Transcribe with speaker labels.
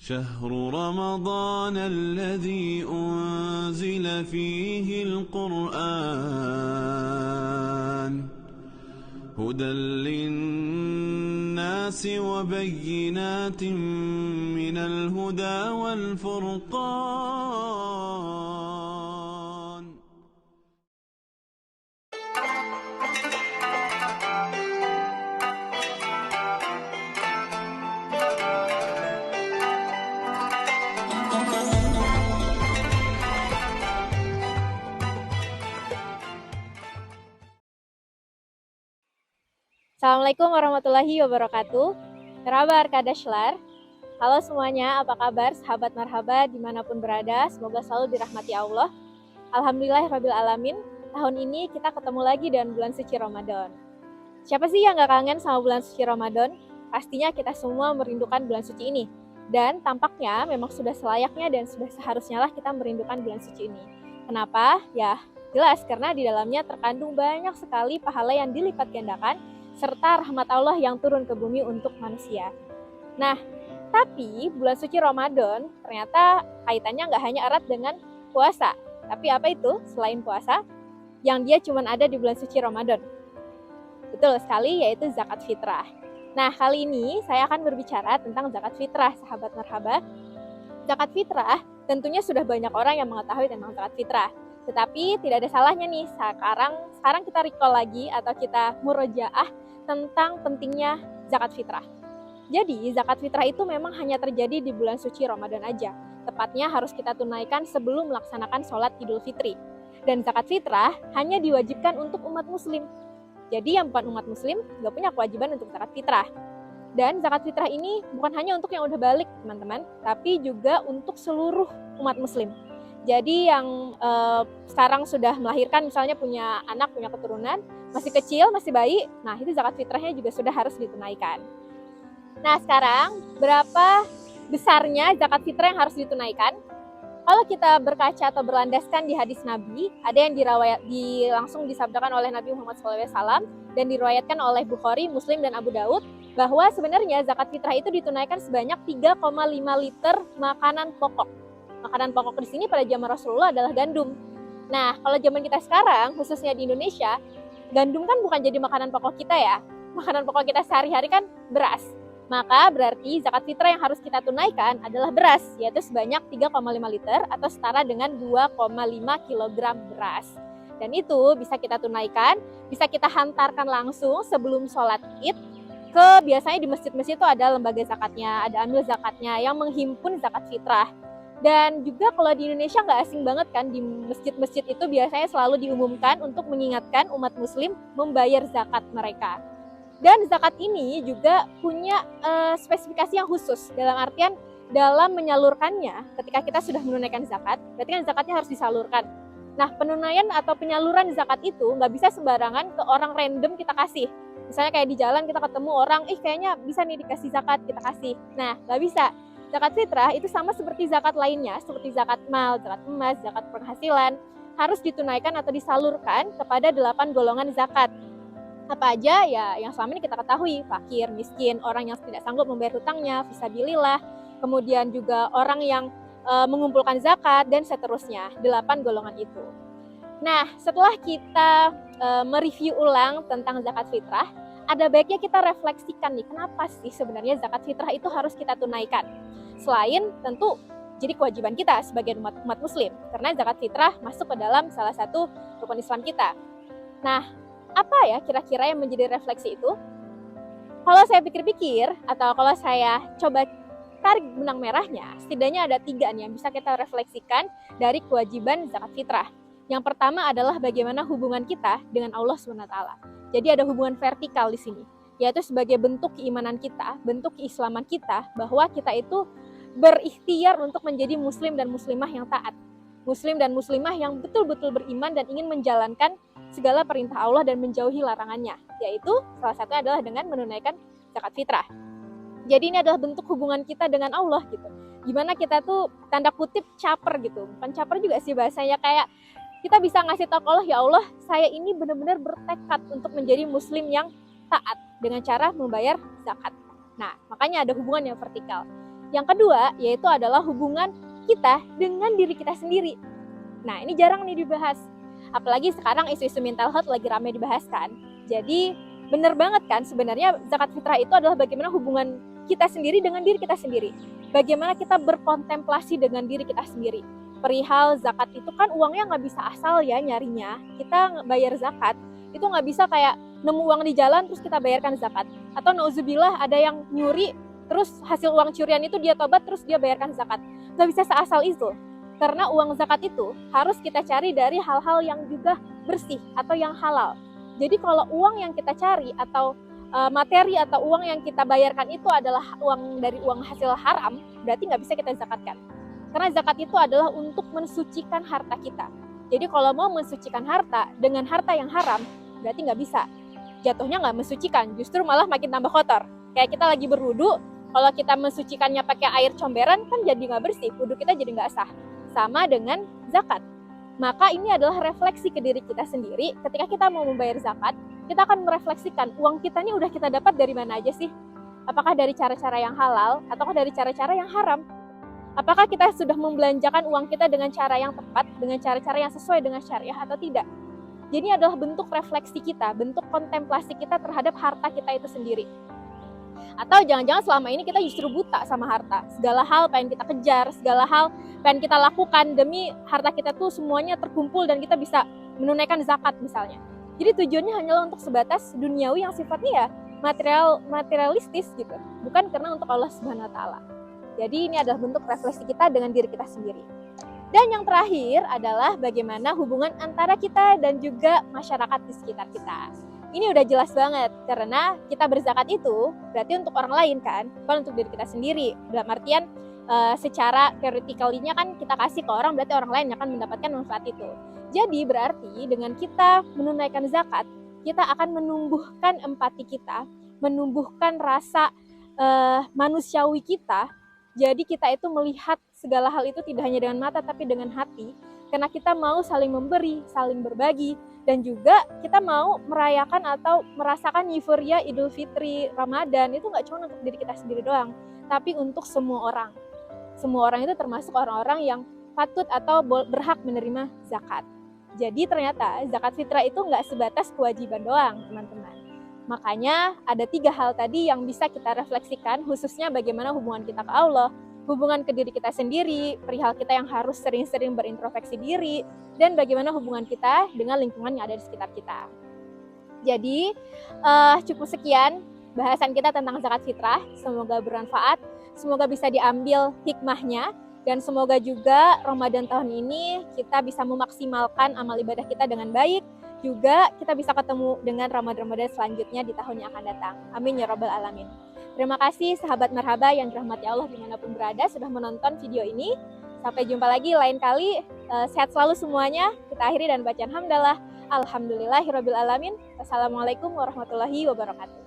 Speaker 1: شهر رمضان الذي أنزل فيه القرآن هدى للناس وبينات من الهدى والفرقان.
Speaker 2: Assalamualaikum warahmatullahi wabarakatuh. Kabar Kadashlar. Halo semuanya, apa kabar sahabat marhaba dimanapun berada? Semoga selalu dirahmati Allah. Alhamdulillah alamin. Tahun ini kita ketemu lagi dengan bulan suci Ramadan. Siapa sih yang gak kangen sama bulan suci Ramadan? Pastinya kita semua merindukan bulan suci ini. Dan tampaknya memang sudah selayaknya dan sudah seharusnya lah kita merindukan bulan suci ini. Kenapa? Ya jelas karena di dalamnya terkandung banyak sekali pahala yang dilipat gandakan serta rahmat Allah yang turun ke bumi untuk manusia. Nah, tapi bulan suci Ramadan ternyata kaitannya nggak hanya erat dengan puasa. Tapi apa itu selain puasa yang dia cuma ada di bulan suci Ramadan? Betul sekali, yaitu zakat fitrah. Nah, kali ini saya akan berbicara tentang zakat fitrah, sahabat marhaba. Zakat fitrah tentunya sudah banyak orang yang mengetahui tentang zakat fitrah. Tetapi tidak ada salahnya nih sekarang kita recall lagi atau kita murojaah tentang pentingnya zakat fitrah. Jadi zakat fitrah itu memang hanya terjadi di bulan suci Ramadan aja. Tepatnya harus kita tunaikan sebelum melaksanakan sholat Idul Fitri. Dan zakat fitrah hanya diwajibkan untuk umat muslim. Jadi yang bukan umat muslim nggak punya kewajiban untuk zakat fitrah. Dan zakat fitrah ini bukan hanya untuk yang udah balik teman-teman, tapi juga untuk seluruh umat muslim. Jadi yang sekarang sudah melahirkan, misalnya punya anak, punya keturunan, masih kecil, masih bayi, nah itu zakat fitrahnya juga sudah harus ditunaikan. Nah sekarang, berapa besarnya zakat fitrah yang harus ditunaikan? Kalau kita berkaca atau berlandaskan di hadis Nabi, ada yang langsung disabdakan oleh Nabi Muhammad SAW dan diriwayatkan oleh Bukhari, Muslim, dan Abu Daud, bahwa sebenarnya zakat fitrah itu ditunaikan sebanyak 3,5 liter makanan pokok. Makanan pokok di sini pada zaman Rasulullah adalah gandum. Nah, kalau zaman kita sekarang, khususnya di Indonesia, gandum kan bukan jadi makanan pokok kita ya. Makanan pokok kita sehari-hari kan beras. Maka berarti zakat fitrah yang harus kita tunaikan adalah beras, yaitu sebanyak 3,5 liter atau setara dengan 2,5 kg beras. Dan itu bisa kita tunaikan, bisa kita hantarkan langsung sebelum sholat Id ke biasanya di masjid-masjid itu ada lembaga zakatnya, ada amil zakatnya yang menghimpun zakat fitrah. Dan juga kalau di Indonesia nggak asing banget kan, di masjid-masjid itu biasanya selalu diumumkan untuk mengingatkan umat muslim membayar zakat mereka. Dan zakat ini juga punya spesifikasi yang khusus, dalam artian dalam menyalurkannya ketika kita sudah menunaikan zakat, berarti kan zakatnya harus disalurkan. Nah, penunaian atau penyaluran zakat itu nggak bisa sembarangan ke orang random kita kasih. Misalnya kayak di jalan kita ketemu orang, kayaknya bisa nih dikasih zakat, kita kasih. Nah, nggak bisa. Zakat fitrah itu sama seperti zakat lainnya, seperti zakat mal, zakat emas, zakat penghasilan, harus ditunaikan atau disalurkan kepada 8 golongan zakat. Apa aja ya yang selama ini kita ketahui, fakir, miskin, orang yang tidak sanggup membayar hutangnya, fisabilillah, kemudian juga orang yang mengumpulkan zakat, dan seterusnya, 8 golongan itu. Nah, setelah kita mereview ulang tentang zakat fitrah, ada baiknya kita refleksikan nih, kenapa sih sebenarnya zakat fitrah itu harus kita tunaikan? Selain tentu jadi kewajiban kita sebagai umat muslim, karena zakat fitrah masuk ke dalam salah satu rukun Islam kita. Nah, apa ya kira-kira yang menjadi refleksi itu? Kalau saya pikir-pikir, atau kalau saya coba tarik benang merahnya, setidaknya ada 3 nih yang bisa kita refleksikan dari kewajiban zakat fitrah. Yang pertama adalah bagaimana hubungan kita dengan Allah SWT. Jadi ada hubungan vertikal di sini, yaitu sebagai bentuk keimanan kita, bentuk keislaman kita, bahwa kita itu berikhtiar untuk menjadi muslim dan muslimah yang taat. Muslim dan muslimah yang betul-betul beriman dan ingin menjalankan segala perintah Allah dan menjauhi larangannya, yaitu salah satunya adalah dengan menunaikan zakat fitrah. Jadi ini adalah bentuk hubungan kita dengan Allah gitu. Gimana kita tuh tanda kutip caper gitu, bukan caper juga sih bahasanya, kayak kita bisa ngasih tahu Allah, ya Allah, saya ini benar-benar bertekad untuk menjadi muslim yang taat dengan cara membayar zakat. Nah, makanya ada hubungan yang vertikal. Yang kedua, yaitu adalah hubungan kita dengan diri kita sendiri. Nah, ini jarang nih dibahas. Apalagi sekarang isu-isu mental health lagi ramai dibahas kan. Jadi, benar banget kan sebenarnya zakat fitrah itu adalah bagaimana hubungan kita sendiri dengan diri kita sendiri. Bagaimana kita berkontemplasi dengan diri kita sendiri. Perihal zakat itu kan uangnya nggak bisa asal ya nyarinya. Kita bayar zakat, itu nggak bisa kayak nemu uang di jalan terus kita bayarkan zakat. Atau nauzubillah ada yang nyuri, terus hasil uang curian itu dia tobat terus dia bayarkan zakat. Gak bisa seasal itu, karena uang zakat itu harus kita cari dari hal-hal yang juga bersih atau yang halal. Jadi kalau uang yang kita cari atau materi atau uang yang kita bayarkan itu adalah uang dari uang hasil haram, berarti nggak bisa kita zakatkan. Karena zakat itu adalah untuk mensucikan harta kita. Jadi kalau mau mensucikan harta dengan harta yang haram, berarti nggak bisa. Jatuhnya nggak mensucikan, justru malah makin tambah kotor. Kayak kita lagi berwudu, kalau kita mensucikannya pakai air comberan kan jadi nggak bersih, wudu kita jadi nggak sah. Sama dengan zakat. Maka ini adalah refleksi ke diri kita sendiri. Ketika kita mau membayar zakat, kita akan merefleksikan uang kita ini udah kita dapat dari mana aja sih? Apakah dari cara-cara yang halal ataukah dari cara-cara yang haram? Apakah kita sudah membelanjakan uang kita dengan cara yang tepat, dengan cara-cara yang sesuai dengan syariah atau tidak? Jadi ini adalah bentuk refleksi kita, bentuk kontemplasi kita terhadap harta kita itu sendiri. Atau jangan-jangan selama ini kita justru buta sama harta. Segala hal pengen kita kejar, segala hal pengen kita lakukan demi harta kita tuh semuanya terkumpul dan kita bisa menunaikan zakat misalnya. Jadi tujuannya hanyalah untuk sebatas duniawi yang sifatnya ya materialistis gitu. Bukan karena untuk Allah Subhanahu wa taala. Jadi ini adalah bentuk refleksi kita dengan diri kita sendiri. Dan yang terakhir adalah bagaimana hubungan antara kita dan juga masyarakat di sekitar kita. Ini udah jelas banget, karena kita berzakat itu berarti untuk orang lain kan, bukan untuk diri kita sendiri. Dalam artian secara theoretically-nya kan kita kasih ke orang, berarti orang lain yang akan mendapatkan manfaat itu. Jadi berarti dengan kita menunaikan zakat, kita akan menumbuhkan empati kita, menumbuhkan rasa manusiawi kita. Jadi kita itu melihat segala hal itu tidak hanya dengan mata tapi dengan hati, karena kita mau saling memberi, saling berbagi, dan juga kita mau merayakan atau merasakan euforia Idul Fitri, Ramadan itu nggak cuma untuk diri kita sendiri doang, tapi untuk semua orang. Semua orang itu termasuk orang-orang yang patut atau berhak menerima zakat. Jadi ternyata zakat fitrah itu nggak sebatas kewajiban doang, teman-teman. Makanya ada 3 hal tadi yang bisa kita refleksikan, khususnya bagaimana hubungan kita ke Allah, hubungan ke diri kita sendiri, perihal kita yang harus sering-sering berintrospeksi diri, dan bagaimana hubungan kita dengan lingkungan yang ada di sekitar kita. Jadi cukup sekian bahasan kita tentang zakat fitrah. Semoga bermanfaat, semoga bisa diambil hikmahnya, dan semoga juga Ramadan tahun ini kita bisa memaksimalkan amal ibadah kita dengan baik, juga kita bisa ketemu dengan Ramadan-Ramadan selanjutnya di tahun yang akan datang. Amin ya rabbal alamin. Terima kasih sahabat marhaba yang dirahmati Allah dimanapun berada sudah menonton video ini. Sampai jumpa lagi lain kali. Sehat selalu semuanya. Kita akhiri dan bacaan hamdalah. Alhamdulillahirabbil alamin. Wassalamualaikum warahmatullahi wabarakatuh.